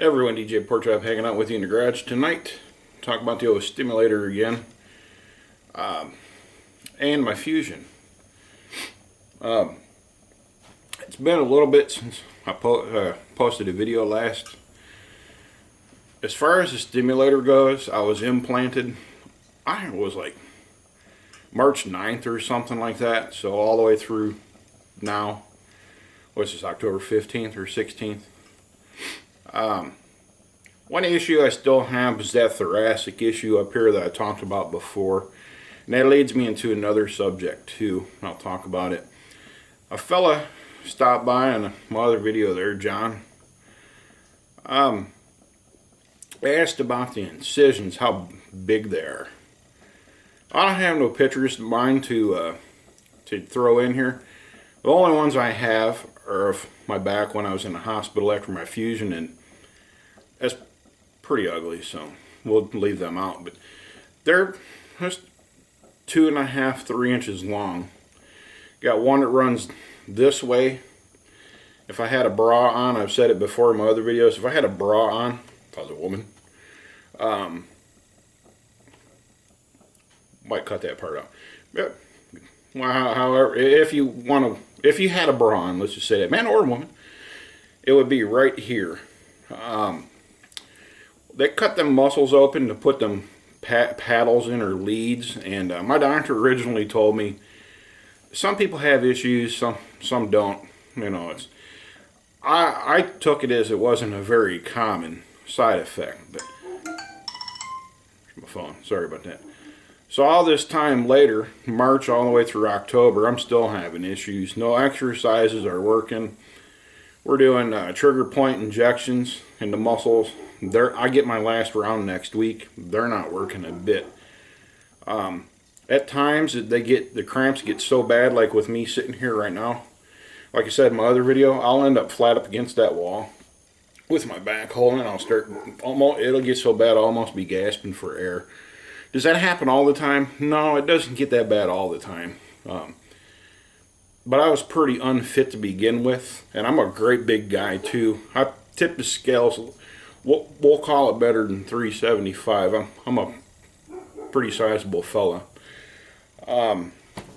Everyone, DJ Porkchop hanging out with you in the garage tonight. Talk about the old Stimulator again. And my fusion. It's been a little bit since I posted a video last. As far as the Stimulator goes, I was implanted, I think it was like March 9th or something like that. So all the way through now, what's this, October 15th or 16th? One issue I still have is that thoracic issue up here that I talked about before. And that leads me into another subject too. I'll talk about it. A fella stopped by on my other video there, John. Asked about the incisions, how big they are. I don't have no pictures of mine to throw in here. The only ones I have are of my back when I was in the hospital after my fusion, and that's pretty ugly, so we'll leave them out. But they're just 2.5, 3 inches long. Got one that runs this way. If I had a bra on, I've said it before in my other videos, if I had a bra on, if I was a woman, might cut that part out. But, well, however, if you had a bra on, let's just say that, man or woman, it would be right here. They cut them muscles open to put them paddles in or leads, and my doctor originally told me some people have issues, some don't. You know, I took it as it wasn't a very common side effect. But my phone, sorry about that. So all this time later, March all the way through October, I'm still having issues. No exercises are working. We're doing trigger point injections in the muscles. I get my last round next week. They're not working a bit. At times, the cramps get so bad, like with me sitting here right now. Like I said in my other video, I'll end up flat up against that wall with my back hole, and it'll get so bad I'll almost be gasping for air. Does that happen all the time? No, it doesn't get that bad all the time. But I was pretty unfit to begin with, and I'm a great big guy too. I tip the scales, we'll call it better than 375. I'm a pretty sizable fella.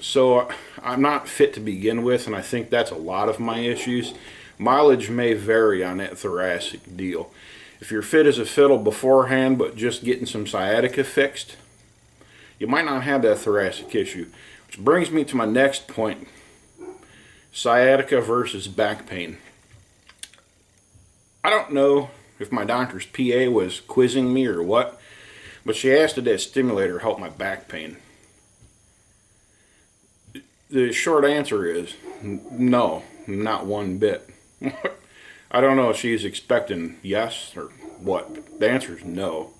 So I'm not fit to begin with, and I think that's a lot of my issues. Mileage may vary on that thoracic deal. If you're fit as a fiddle beforehand, but just getting some sciatica fixed, you might not have that thoracic issue. Which brings me to my next point. Sciatica versus back pain. I don't know if my doctor's PA was quizzing me or what, but she asked if that Stimulator help my back pain. The short answer is no, not one bit. I don't know if she's expecting yes or what, but the answer is no.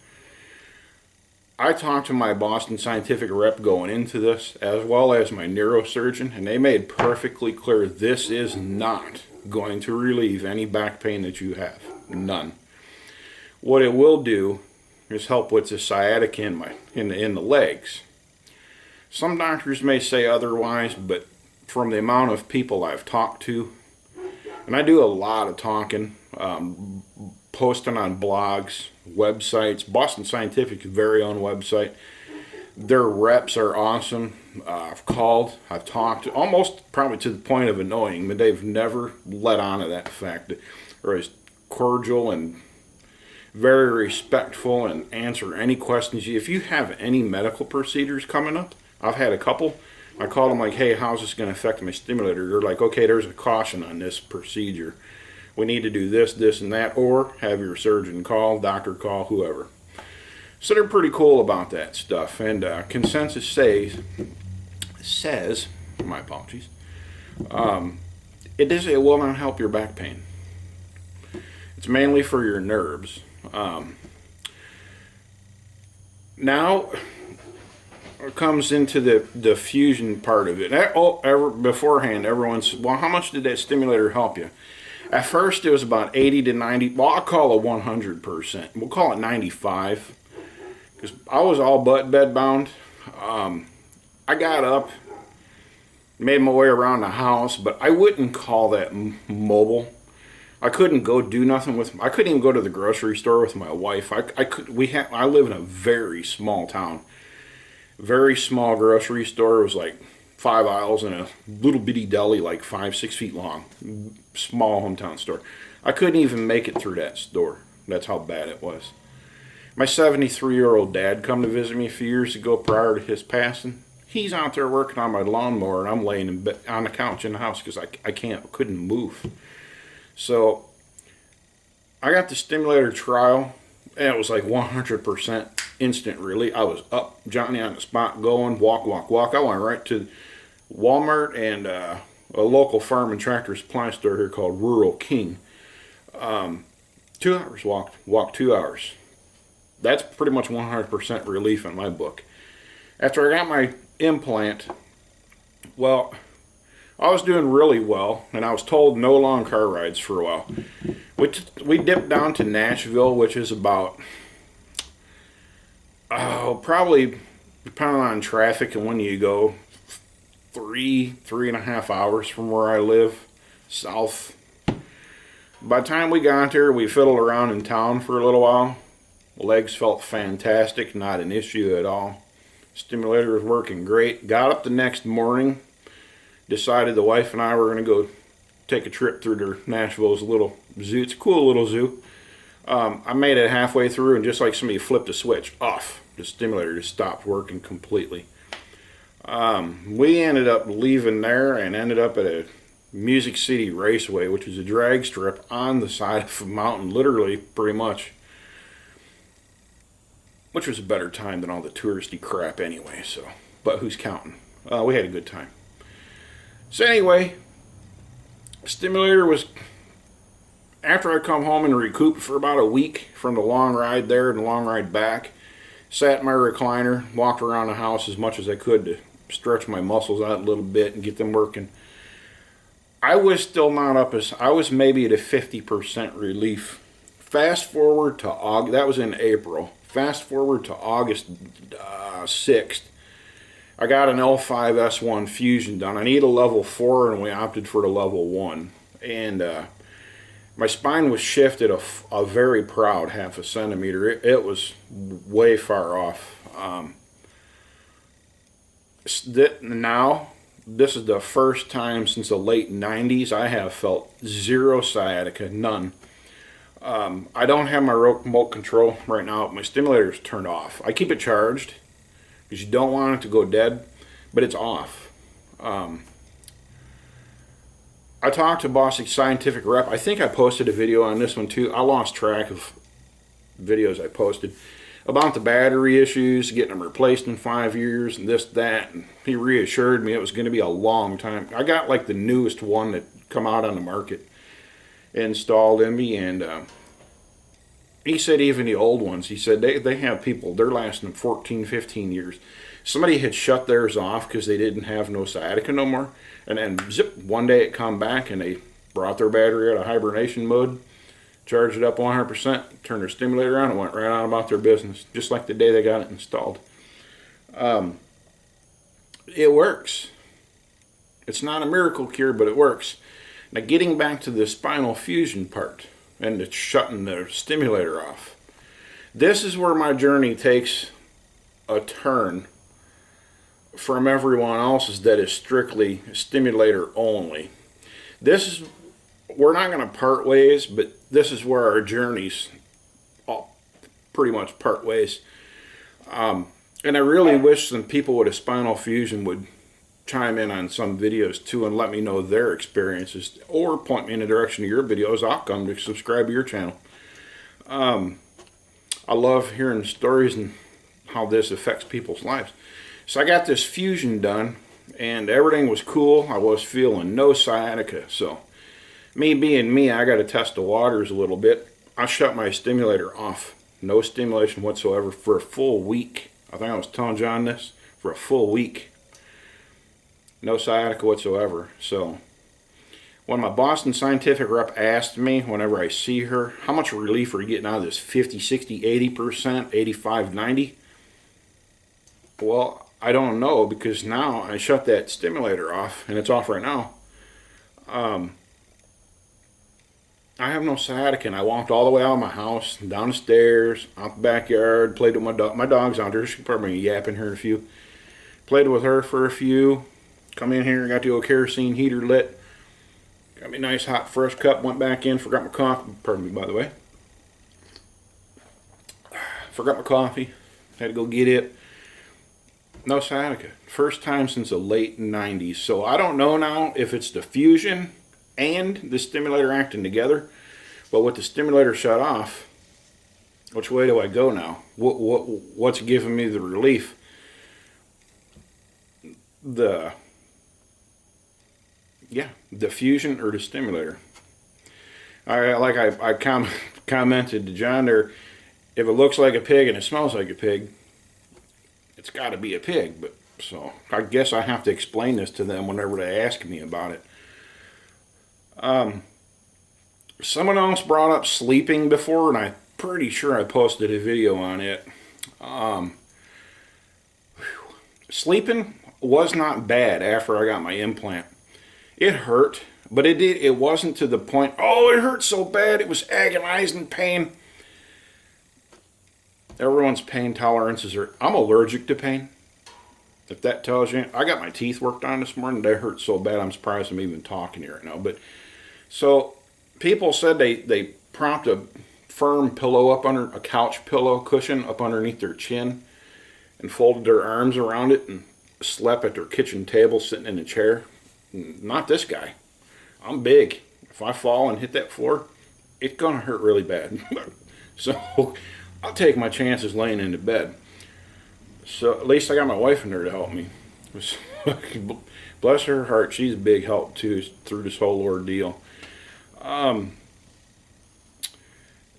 I talked to my Boston Scientific rep going into this, as well as my neurosurgeon, and they made perfectly clear this is not going to relieve any back pain that you have. None. What it will do is help with the sciatica in the legs. Some doctors may say otherwise, but from the amount of people I've talked to, and I do a lot of talking, posting on blogs, websites, Boston Scientific's very own website. Their reps are awesome. I've talked, almost probably to the point of annoying, but they've never let on to that fact. They're as cordial and very respectful and answer any questions. If you have any medical procedures coming up, I've had a couple. I call them like, hey, how's this going to affect my Stimulator? They're like, okay, there's a caution on this procedure. We need to do this, this, and that, or have your surgeon call, doctor call, whoever. So they're pretty cool about that stuff. And consensus says, my apologies, it will not help your back pain. It's mainly for your nerves. Now it comes into the fusion part of it. Beforehand, everyone's, well, how much did that Stimulator help you? At first, it was about 80 to 90. Well, I'll call it 100%. We'll call it 95. Because I was all but bedbound. I got up, made my way around the house, but I wouldn't call that mobile. I couldn't go do nothing with. I couldn't even go to the grocery store with my wife. I could. I live in a very small town. Very small grocery store. It was like 5 aisles and a little bitty deli, like 5-6 feet long. Small hometown store. I couldn't even make it through that store. That's how bad it was. My 73-year-old dad come to visit me a few years ago prior to his passing. He's out there working on my lawnmower, and I'm laying on the couch in the house because I couldn't move. So I got the stimulator trial, and it was like 100% instant relief. I was up, Johnny on the spot, going, walk. I went right to Walmart and a local farm and tractor supply store here called Rural King. 2 hours walked 2 hours. That's pretty much 100% relief in my book. After I got my implant, well, I was doing really well, and I was told no long car rides for a while. We dipped down to Nashville, which is about, probably, depending on traffic and when you go, 3.5 hours from where I live, south. By the time we got there, we fiddled around in town for a little while. Legs felt fantastic, not an issue at all. Stimulator was working great. Got up the next morning, decided the wife and I were going to go take a trip through to Nashville's little zoo. It's a cool little zoo. I made it halfway through, and just like somebody flipped a switch off, the stimulator just stopped working completely. We ended up leaving there and ended up at a Music City Raceway, which is a drag strip on the side of a mountain, literally, pretty much. Which was a better time than all the touristy crap anyway, so. But who's counting? We had a good time. So anyway, stimulator was, after I come home and recouped for about a week from the long ride there and the long ride back, sat in my recliner, walked around the house as much as I could to stretch my muscles out a little bit and get them working. I was still not up as, I was maybe at a 50% relief. Fast forward to August, that was in April. Fast forward to August 6th. I got an L5S1 fusion done. I need a level 4, and we opted for the level 1. And my spine was shifted a very proud 0.5 centimeter. It was way far off. Now, this is the first time since the late 90s I have felt zero sciatica, none. I don't have my remote control right now. My stimulator is turned off. I keep it charged because you don't want it to go dead, but it's off. I talked to Boss's scientific rep. I think I posted a video on this one too. I lost track of videos I posted about the battery issues, getting them replaced in 5 years, and this, that. And he reassured me it was going to be a long time. I got like the newest one that come out on the market installed in me, and he said even the old ones, he said they have people, they're lasting 14-15 years. Somebody had shut theirs off because they didn't have no sciatica no more, and then zip, one day it come back and they brought their battery out of hibernation mode, charged it up 100%, turned their stimulator on, and went right on about their business, just like the day they got it installed. It works. It's not a miracle cure, but it works. Now, getting back to the spinal fusion part and it's shutting the stimulator off, this is where my journey takes a turn from everyone else's that is strictly stimulator only. This is, we're not going to part ways, but this is where our journeys all pretty much part ways. And I really wish some people with a spinal fusion would chime in on some videos too and let me know their experiences, or point me in the direction of your videos. I'll come to subscribe to your channel. I love hearing stories and how this affects people's lives. So I got this fusion done and everything was cool. I was feeling no sciatica. So me being me, I got to test the waters a little bit. I shut my stimulator off. No stimulation whatsoever for a full week. I think I was telling John this, for a full week. No sciatica whatsoever. So when my Boston scientific rep asked me, whenever I see her, how much relief are you getting out of this? 50, 60, 80%, 85, 90? Well, I don't know, because now I shut that stimulator off, and it's off right now. I have no sciatica, and I walked all the way out of my house, down the stairs, out the backyard, played with my dog. My dog's out there. She'll probably yap in here a few. Played with her for a few. Come in here, got the old kerosene heater lit. Got me a nice hot fresh cup, went back in, forgot my coffee. Pardon me, by the way. Forgot my coffee. Had to go get it. No sciatica. First time since the late 90s. So I don't know now if it's the fusion and the stimulator acting together. But with the stimulator shut off, which way do I go now? What's giving me the relief? The fusion or the stimulator. I commented to John there, if it looks like a pig and it smells like a pig, it's got to be a pig. But so I guess I have to explain this to them whenever they ask me about it. Someone else brought up sleeping before, and I'm pretty sure I posted a video on it. Sleeping was not bad after I got my implant. It hurt, but it wasn't to the point, oh, it hurt so bad, it was agonizing pain. Everyone's pain tolerances are, I'm allergic to pain. If that tells you, I got my teeth worked on this morning. They hurt so bad, I'm surprised I'm even talking here right now. But so people said they propped a firm pillow up under a couch pillow cushion up underneath their chin and folded their arms around it and slept at their kitchen table sitting in a chair. Not this guy. I'm big. If I fall and hit that floor, it's gonna hurt really bad. So I'll take my chances laying in the bed. So at least I got my wife in there to help me. Bless her heart, she's a big help too through this whole ordeal.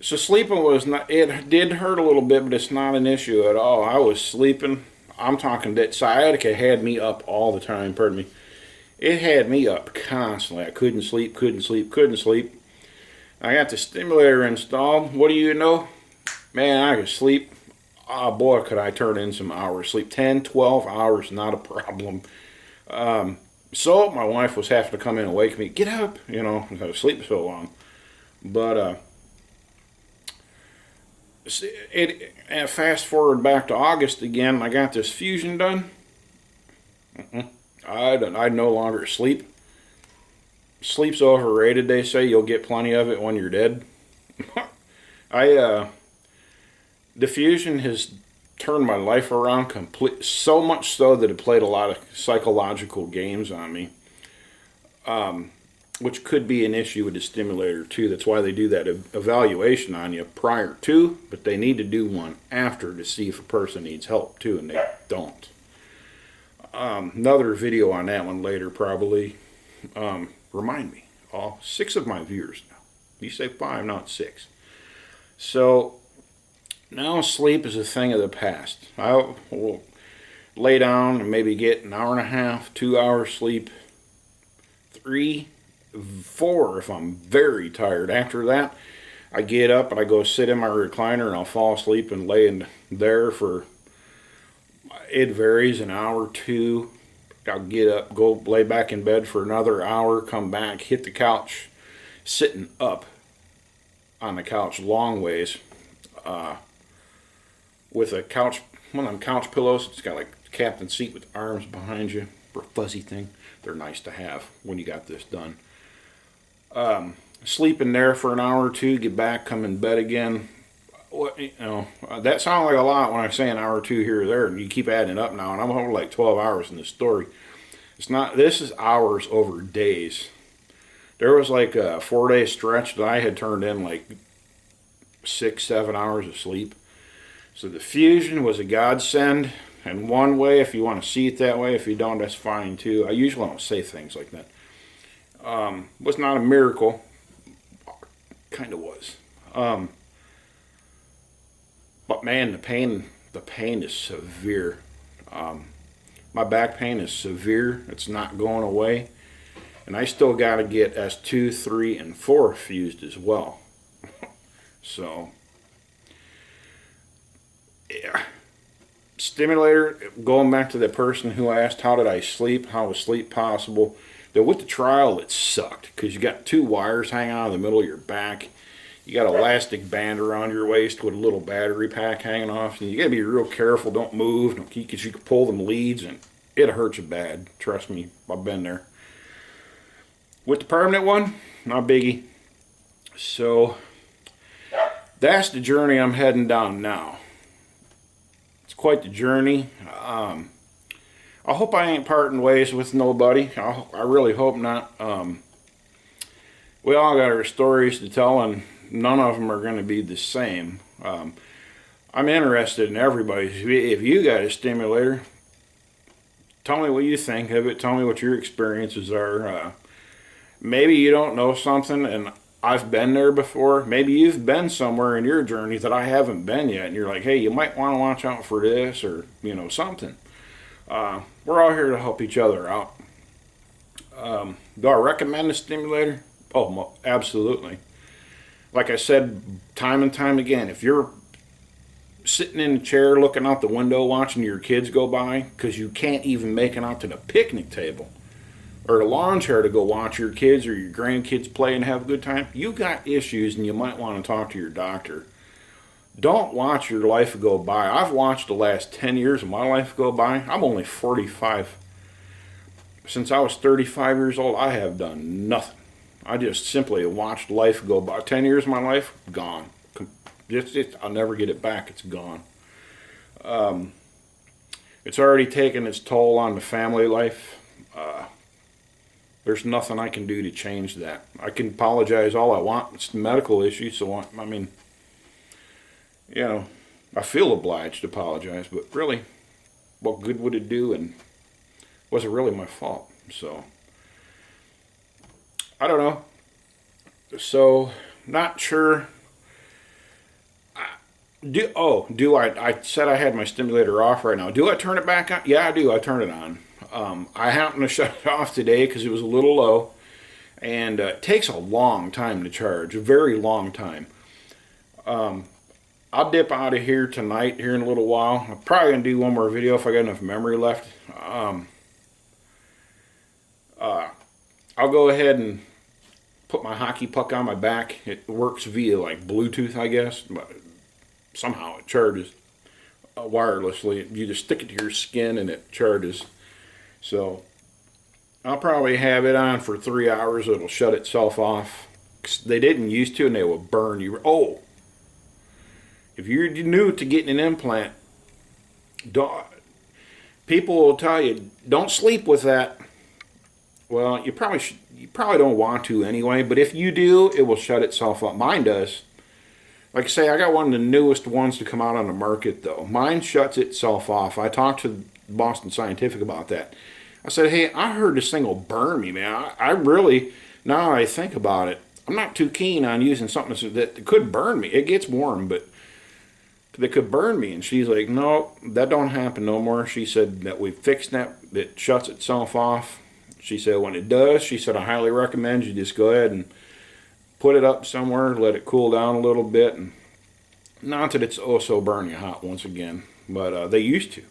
So sleeping was not, it did hurt a little bit, but it's not an issue at all. I was sleeping. I'm talking that sciatica had me up all the time, pardon me. It had me up constantly. I couldn't sleep. I got the stimulator installed. What do you know? Man, I could sleep. Oh boy, could I turn in some hours sleep. 10, 12 hours, not a problem. So my wife was having to come in and wake me. Get up, because I was sleeping so long. But and fast forward back to August again. I got this fusion done. I no longer sleep. Sleep's overrated, they say. You'll get plenty of it when you're dead. The fusion has turned my life around so much so that it played a lot of psychological games on me, which could be an issue with the stimulator too. That's why they do that evaluation on you prior to, but they need to do one after to see if a person needs help too, and they don't. Another video on that one later probably. Remind me. All 6 of my viewers now. You say 5, not 6. So now sleep is a thing of the past. I will lay down and maybe get an hour and a half, 2 hours sleep, 3, 4 if I'm very tired. After that, I get up and I go sit in my recliner and I'll fall asleep and lay in there for, it varies, an hour or 2. I'll get up, go lay back in bed for another hour, come back, hit the couch, sitting up on the couch long ways, with a couch, one of them couch pillows. It's got like a captain seat with arms behind you, for a fuzzy thing. They're nice to have when you got this done. Sleep in there for an hour or 2, get back, come in bed again. That sounds like a lot when I say an hour or 2 here or there, and you keep adding it up now, and I'm over like 12 hours in this story. It's not, this is hours over days. There was like a 4-day stretch that I had turned in like 6, 7 hours of sleep. So the fusion was a godsend, and one way, if you want to see it that way. If you don't, that's fine too. I usually don't say things like that. Was not a miracle. Kind of was. But man, the pain is severe. My back pain is severe. It's not going away. And I still got to get S2, 3, and 4 fused as well. So, yeah. Stimulator, going back to the person who asked how did I sleep, how was sleep possible. with the trial, it sucked because you got 2 wires hanging out of the middle of your back. You got an elastic band around your waist with a little battery pack hanging off. And you got to be real careful. Don't move because you can pull them leads and it hurts you bad. Trust me, I've been there. With the permanent one, not biggie. So that's the journey I'm heading down now. It's quite the journey. I hope I ain't parting ways with nobody. I really hope not. We all got our stories to tell, and none of them are going to be the same. I'm interested in everybody. If you got a stimulator, tell me what you think of it. Tell me what your experiences are. Maybe you don't know something, and I've been there before. Maybe you've been somewhere in your journey that I haven't been yet, and you're like, hey, you might want to watch out for this, or, something. We're all here to help each other out. Do I recommend a stimulator? Oh, absolutely. Like I said time and time again, if you're sitting in a chair looking out the window watching your kids go by because you can't even make it out to the picnic table or the lawn chair to go watch your kids or your grandkids play and have a good time, you got issues and you might want to talk to your doctor. Don't watch your life go by. I've watched the last 10 years of my life go by. I'm only 45. Since I was 35 years old, I have done nothing. I just simply watched life go by. 10 years of my life, gone. I'll never get it back. It's gone. It's already taken its toll on the family life. There's nothing I can do to change that. I can apologize all I want. It's a medical issue, so I mean, I feel obliged to apologize, but really, what good would it do, and was it really my fault? So, I don't know. So, not sure. I said I had my stimulator off right now. Do I turn it back on? Yeah, I do. I turn it on. I happened to shut it off today because it was a little low, and it takes a long time to charge, a very long time. I'll dip out of here tonight, here in a little while. I'm probably going to do one more video if I got enough memory left. I'll go ahead and put my hockey puck on my back. It works via like Bluetooth, I guess. But somehow it charges wirelessly. You just stick it to your skin and it charges. So I'll probably have it on for 3 hours. It'll shut itself off. They didn't used to, and they will burn you. Oh, if you're new to getting an implant, people will tell you, don't sleep with that. Well, you probably don't want to anyway, but if you do, it will shut itself up. Mine does. Like I say, I got one of the newest ones to come out on the market, though. Mine shuts itself off. I talked to Boston Scientific about that. I said, hey, I heard this thing will burn me, man. I really, now I think about it, I'm not too keen on using something that could burn me. It gets warm, but that could burn me. And she's like, no, that don't happen no more. She said that we fixed that. It shuts itself off. She said when it does, she said, I highly recommend you just go ahead and put it up somewhere, let it cool down a little bit. And not that it's oh so burning hot once again, but they used to.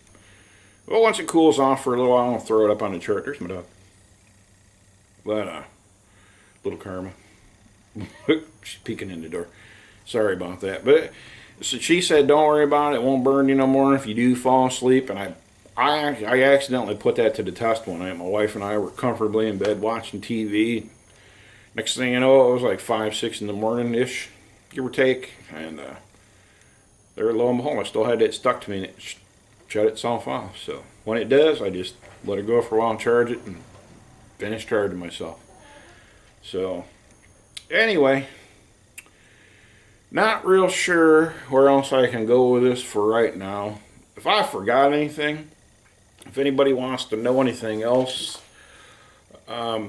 Well, once it cools off for a little while, I'll throw it up on the chart. There's my dog. But, little Karma. She's peeking in the door. Sorry about that. But so she said, don't worry about it. It won't burn you no more if you do fall asleep. And I accidentally put that to the test one night. My wife and I were comfortably in bed watching TV. Next thing you know, it was like 5, 6 in the morning-ish, give or take. And there, lo and behold, I still had it stuck to me, and it shut itself off. So when it does, I just let it go for a while and charge it and finish charging myself. So anyway, not real sure where else I can go with this for right now. If I forgot anything, if anybody wants to know anything else, let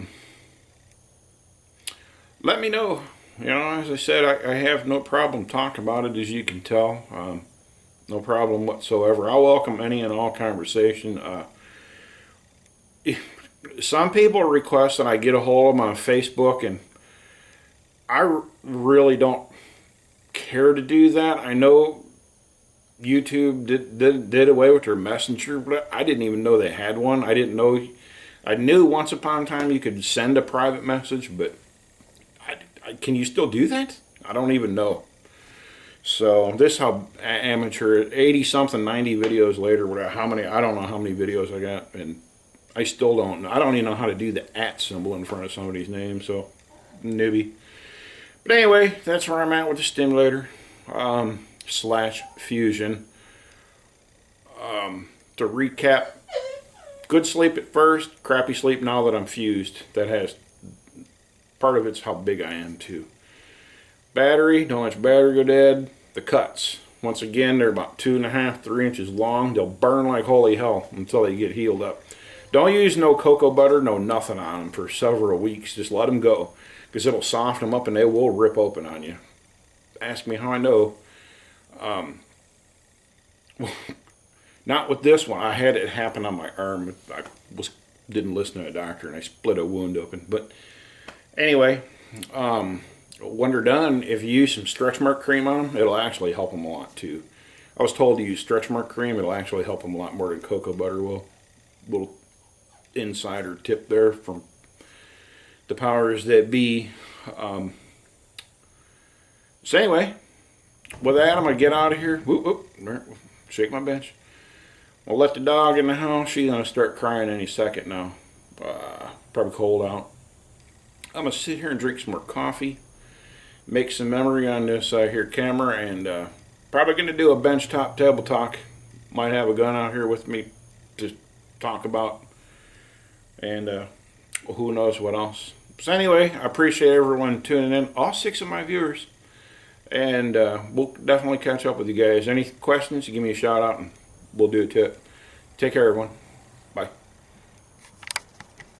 me know. As I said, I have no problem talking about it, as you can tell. No problem whatsoever. I welcome any and all conversation. Some people request that I get a hold of them on Facebook, and I really don't care to do that. I know YouTube did away with their messenger, but I didn't even know they had one. I didn't know I knew once upon a time you could send a private message, but can you still do that? I don't even know. So this how amateur, 80 something, 90 videos later, whatever, how many, I don't know how many videos I got, and I still don't know. I don't even know how to do the @ symbol in front of somebody's name, so newbie. But anyway, that's where I'm at with the Stimulator slash Fusion. To recap, good sleep at first, crappy sleep now that I'm fused. That has, part of it's how big I am too. Battery, don't let your battery go dead. The cuts, once again, they're about 2.5, 3 inches long. They'll burn like holy hell until they get healed up. Don't use no cocoa butter, no nothing on them for several weeks. Just let them go, because it'll soften them up and they will rip open on you. Ask me how I know. Not with this one. I had it happen on my arm. I didn't listen to a doctor and I split a wound open. But anyway, when they're done, if you use some stretch mark cream on them, it'll actually help them a lot too. I was told to use stretch mark cream. It'll actually help them a lot more than cocoa butter will. Little insider tip there from the powers that be. So anyway, with that, I'm going to get out of here. Whoop, whoop. Shake my bench. I'll let the dog in the house. She's going to start crying any second now. Probably cold out. I'm going to sit here and drink some more coffee. Make some memory on this here camera. And probably going to do a benchtop table talk. Might have a gun out here with me to talk about. And who knows what else. So anyway, I appreciate everyone tuning in. All 6 of my viewers. And we'll definitely catch up with you guys. Any questions, give me a shout out and we'll do a tip. Take care, everyone.